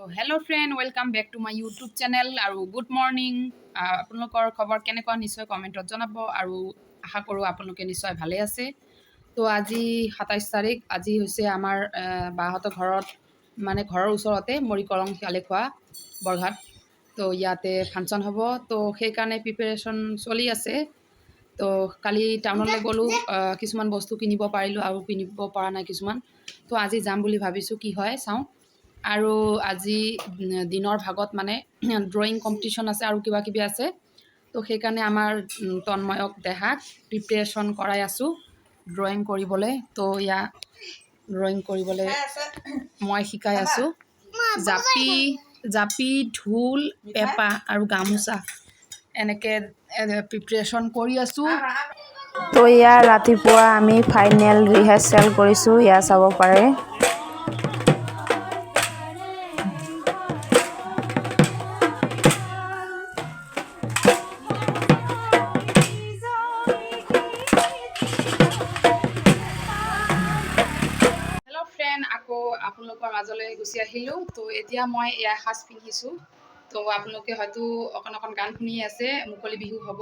Hello friend, welcome back to my YouTube channel আৰু good morning আপোনালোকৰ খবৰ কেনেকুৱা নিশ্চয় কমেন্টত জনাব আৰু আশা কৰোঁ আপোনালোকে নিশ্চয় ভালে আছে তো আজি 27 তাৰিখ আজি হৈছে আমাৰ বাহঁতৰ ঘৰত মানে ঘৰৰ ওচৰতে মৰিকলং শিয়ালেখোৱা বৰঘাট তো ইয়াতে ফাংচন হ'ব তো সেই কাৰণে প্ৰিপাৰেচন চলি আছে তো কালি টাউনলৈ গ'লো কিছুমান বস্তু কিনিব পাৰিলোঁ আৰু কিনিব পৰা নাই কিছুমান তো আজি যাম বুলি ভাবিছোঁ কি হয় চাওঁ আৰু আজি দিনৰ ভাগত মানে ড্ৰয়িং কম্পিটিশ্যন আছে আৰু কিবা কিবি আছে তো সেইকাৰণে আমাৰ তন্ময়ক দেহাক প্ৰিপেৰেশ্যন কৰাই আছোঁ ড্ৰয়িং কৰিবলৈ তো ইয়াৰ ড্ৰয়িং কৰিবলৈ মই শিকাই আছোঁ জাপি ঢোল পেঁপা আৰু গামোচা এনেকৈ প্ৰিপেৰেশ্যন কৰি আছোঁ তো ইয়াৰ ৰাতিপুৱা আমি ফাইনেল ৰিহাৰ্চেল কৰিছোঁ ইয়াৰ চাব পাৰে আকৌ আপোনালোকৰ মাজলৈ গুচি আহিলোঁ তো এতিয়া মই এয়া সাজ পিন্ধিছোঁ তো আপোনালোকে হয়তো অকণ গান শুনি আছে মুকলি বিহু হ'ব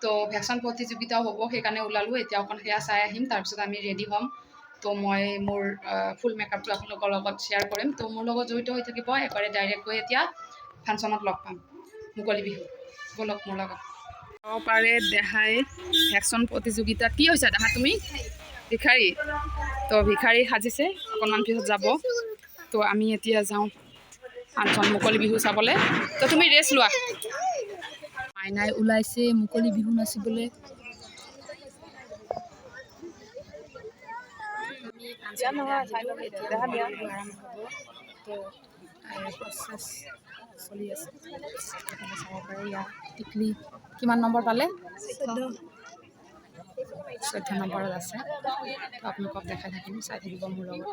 তো ভেকশ্যন প্ৰতিযোগিতাও হ'ব সেইকাৰণে ওলালোঁ এতিয়া অকণ সেয়া চাই আহিম তাৰপিছত আমি ৰেডি হ'ম তো মই মোৰ ফুল মেকআপটো আপোনালোকৰ লগত শ্বেয়াৰ কৰিম তো মোৰ লগত জড়িত হৈ থাকিব একেবাৰে ডাইৰেক্ট গৈ এতিয়া ফাংচনত লগ পাম মুকলি বিহু ব'লক মোৰ লগত চাব পাৰে দেহাই ভেকশ্যন প্ৰতিযোগিতাত কি হৈছে দেহা তুমি ভিখাৰী তো ভিখাৰী সাজিছে অকণমান পিছত যাব তো আমি এতিয়া যাওঁ ফাংচন মুকলি বিহু চাবলৈ তো তুমি ৰেষ্ট লোৱা মাইনাই ওলাইছে মুকলি বিহু নাচিবলৈ চলি আছে চাব পাৰে ইয়াত টিকলি কিমান নম্বৰ পালে 14 নম্বৰত আছে তো আপোনালোকক দেখাই থাকিম চাই থাকিব মোৰ লগত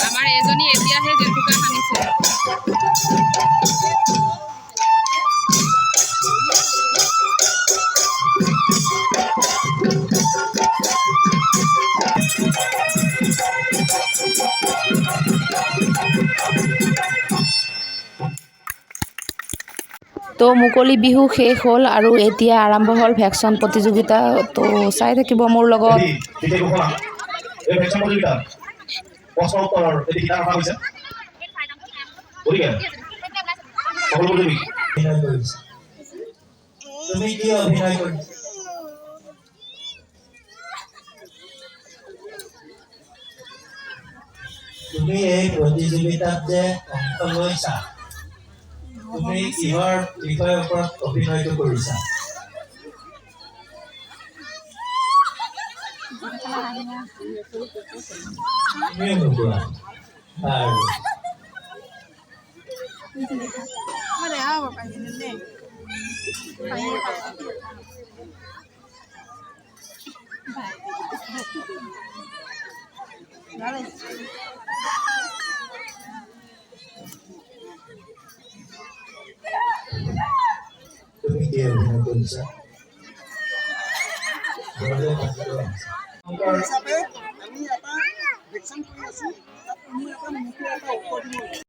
আমাৰ এজনী এতিয়াহে জেতুকা সানিছে তো মুকলি বিহু শেষ হ'ল আৰু এতিয়া আৰম্ভ হ'ল ভেকশ্যন প্ৰতিযোগিতা তো চাই থাকিব মোৰ লগত তুমি এই প্ৰতিযোগিতাত যে অংশ লৈছা তুমি কিহৰ বিষয়ৰ ওপৰত অভিনয়টো কৰিছা তুমি কি অভিনয় কৰিছা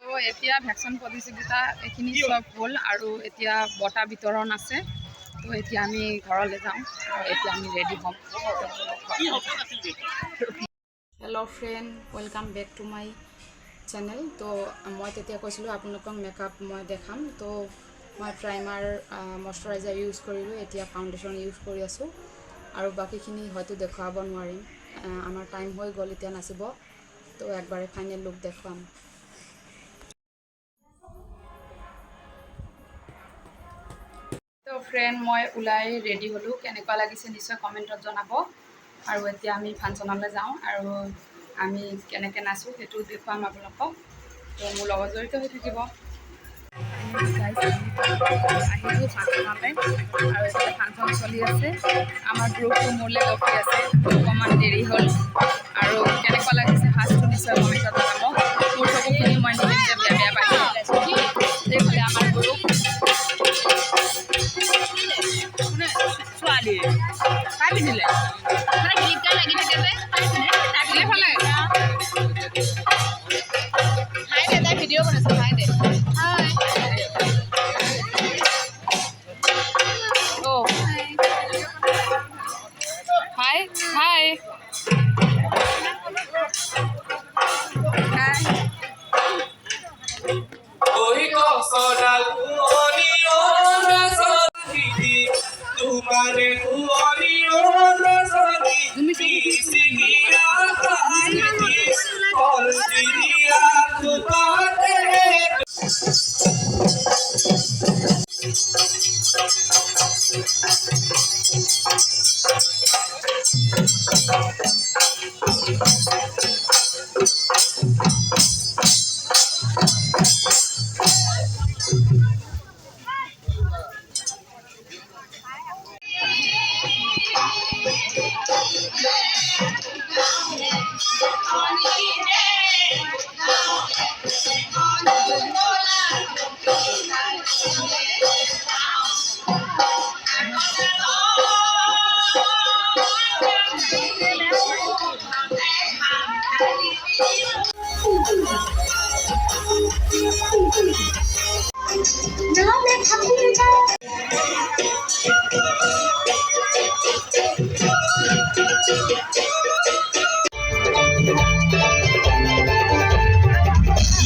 তো এতিয়া ভেকশ্যন প্ৰতিযোগিতা এইখিনি চব হ'ল আৰু এতিয়া বঁটা বিতৰণ আছে তো এতিয়া আমি ঘৰলৈ যাওঁ আৰু এতিয়া আমি ৰেডি হ'ম hello' friend welcome back to my channel তো মই তেতিয়া কৈছিলোঁ আপোনালোকক মেকআপ মই দেখাম তো মই প্ৰাইমাৰ মইশ্চাৰাইজাৰ ইউজ কৰিলোঁ এতিয়া ফাউণ্ডেশ্যন ইউজ কৰি আছোঁ আৰু বাকীখিনি হয়তো দেখুৱাব নোৱাৰিম, আমাৰ টাইম হৈ গ'ল এতিয়া নাচিব। তো একবাৰে ফাইনেল লুক দেখুৱাম। তো ফ্ৰেণ্ড, মই ওলাই ৰেডি হ'লোঁ, কেনেকুৱা লাগিছে নিশ্চয় কমেণ্টত জনাব। আৰু এতিয়া আমি ফাংচনলৈ যাওঁ আৰু আমি কেনেকৈ নাচোঁ সেইটো দেখুৱাম আপোনালোকক। তো মোৰ লগত জড়িত হৈ থাকিব। আহিছোঁ ফাংচনলৈ আৰু এতিয়া ফাংচন চলি আছে। আমাৰ গ্ৰুপটো মোলৈ ৰখি আছে, অকণমান দেৰি হ'ল। আৰু কেনেকুৱা লাগিছে ফাৰ্ষ্টটো নিশ্চয় কমেণ্টত জনাব। মোৰ চকুখিনি মই নিজে নিজে বেয়া বেয়া পাইছোঁ। সেইফালে আমাৰ গ্ৰুপ ছোৱালী কাই পিন্ধিলে মানে গীত গাই লাগি থাকে যে এইফালে হাই দে, তাই ভিডিঅ' বনাইছে। হাই দে, হাই অ' হাই হাই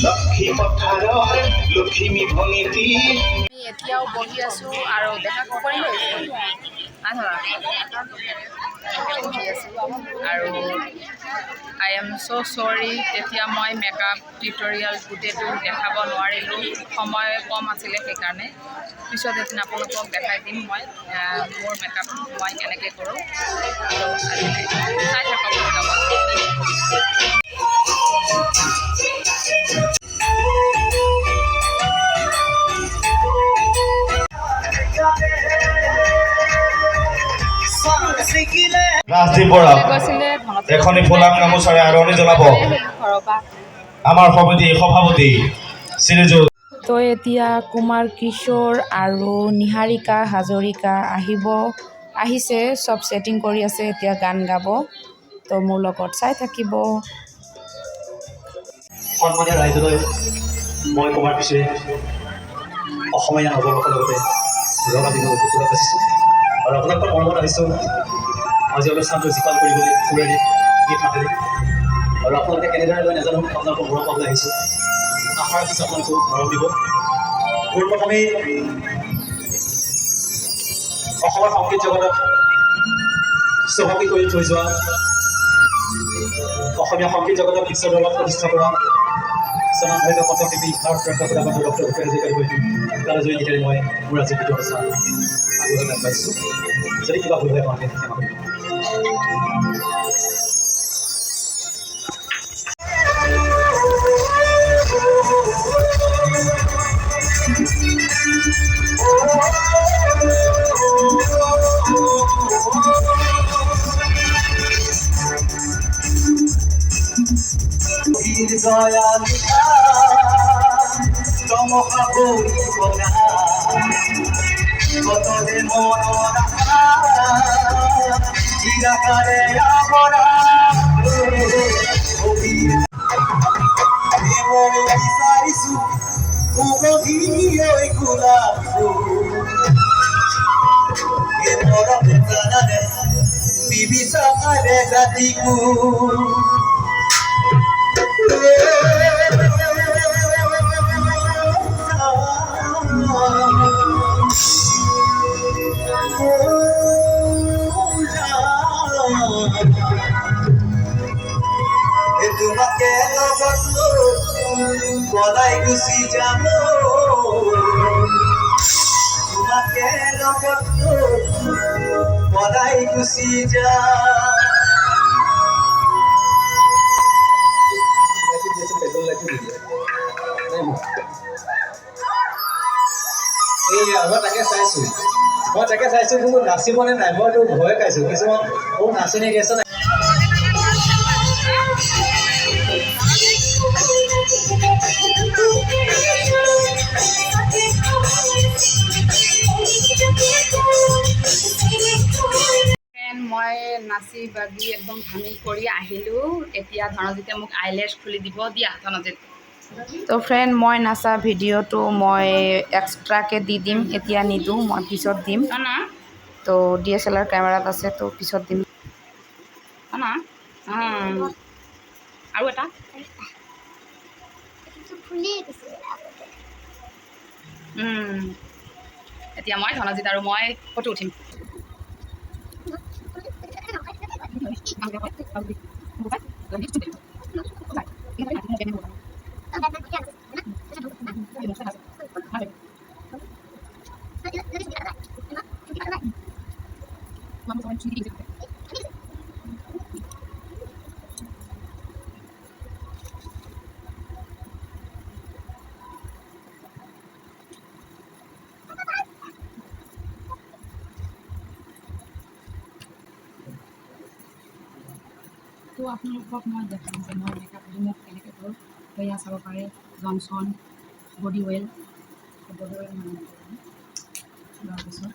লক্ষ্মী পথাৰৰ লক্ষ্মী ভঙিতি আমি এতিয়াও বহি আছোঁ আৰু দেখা কৰি লৈছোঁ বহি আছোঁ আৰু আই এম চ' চৰি। তেতিয়া মই মেকআপ টিউটৰিয়েল গোটেইটো দেখাব নোৱাৰিলোঁ, সময় কম আছিলে সেইকাৰণে। পিছত এদিন আপোনালোকক দেখাই দিম মই মোৰ মেকআপ মই কেনেকৈ কৰোঁ। আৰু আজিলৈ চাই থাকক মোৰ লগত। ৰাজদীপ বৰা এখনি ফুলাম গামোচাৰে আদৰণি জনাব আমাৰ সমিতিৰ সভাপতি শ্ৰীযুত। তো এতিয়া কুমাৰ কিশোৰ আৰু নিহাৰিকা হাজৰিকা আহিছে, চব ছেটিং কৰি আছে, এতিয়া গান গাব। তো মোৰ লগত চাই থাকিব। সন্মানীয় ৰাইজলৈ মই কুমাৰ কিশোৰে অসমীয়া নৱবৰ্ষৰ লগতে ৰঙা বিহু উপলক্ষে যাচিছোঁ আৰু আপোনালোকৰ মৰমত আহিছোঁ আজি অনুষ্ঠানটো জীপাল কৰিবলৈ সুৰেৰে গীত মাতেৰে। আৰু আপোনালোকে কেনেদৰে লৈ নাজানো, আপোনালোকৰ মৰম পাবলৈ আহিছোঁ। আশা ৰাখিছোঁ আপোনালোকক মৰম দিব। পোনপ্ৰথমেই অসমৰ সংগীত জগতত চহকী কৰি থৈ যোৱা, অসমীয়া সংগীত জগতক বিশ্ব দৰবাৰত প্ৰতিষ্ঠা কৰা স্বনামধন্য কণ্ঠশিল্পী ভাৰতৰত্ন প্ৰধানমন্ত্ৰী ডক্টৰ ভূপেন হাজৰিকাৰ কালজয়ী গীতেৰে মই মোৰ আজি গীতৰ অনুষ্ঠান আগবঢ়াই আগবাঢ়িছোঁ। যদি কিবা ভুল হয় আপোনালোকে ক্ষমা কৰিব। পলাই গুচি যাব তোমাকে লগত পলাই গুচি যা মই তাকে চাইছোঁ কিন্তু নাচিবনে নাই মইতো ভয় খাইছোঁ কিছুমান নাচনি গেছে নাই মই নাচি বাগি একদম ঘামি কৰি আহিলোঁ এতিয়া ধনজিতে মোক আইলেছ খুলি দিব দিয়া ধনজিত তো ফ্ৰেণ্ড মই নাচা ভিডিঅ'টো মই এক্সট্ৰাকৈ দি দিম এতিয়া নিদিওঁ মই পিছত দিম না তো DSLR কেমেৰাত আছে তো পিছত দিম না আৰু এটা এতিয়া মই ধনজিত আৰু মই ফটো উঠিম তো আপোনালোকক মই দেখাম যে মই মেকআপ ৰিমুভ কেনেকৈ কৰোঁ এয়া চাব পাৰে জনচন বডি অইল তাৰপিছত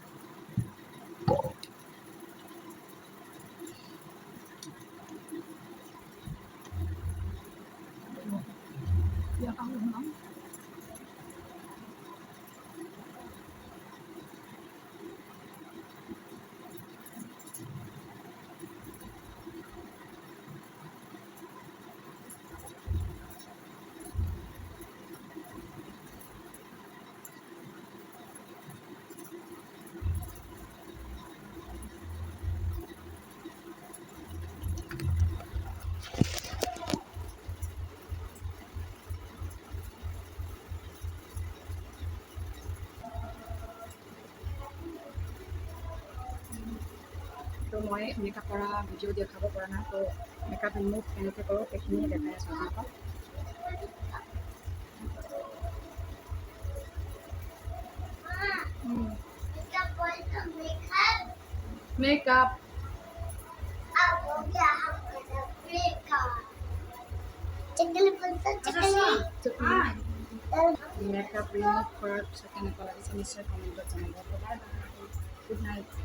তো মই মেকআপ কৰা ভিডিঅ' দেখাব পৰা নাই তো মেকআপ ৰিমুভ কেনেকৈ কৰোঁ সেইখিনি দেখাই আছোঁ আপোনালোকক মেকআপ মেকআপ ৰিমুভ কৰাৰ পিছত কেনেকুৱা লাগিছে নিশ্চয় কমেণ্টত জনাব গুড নাইট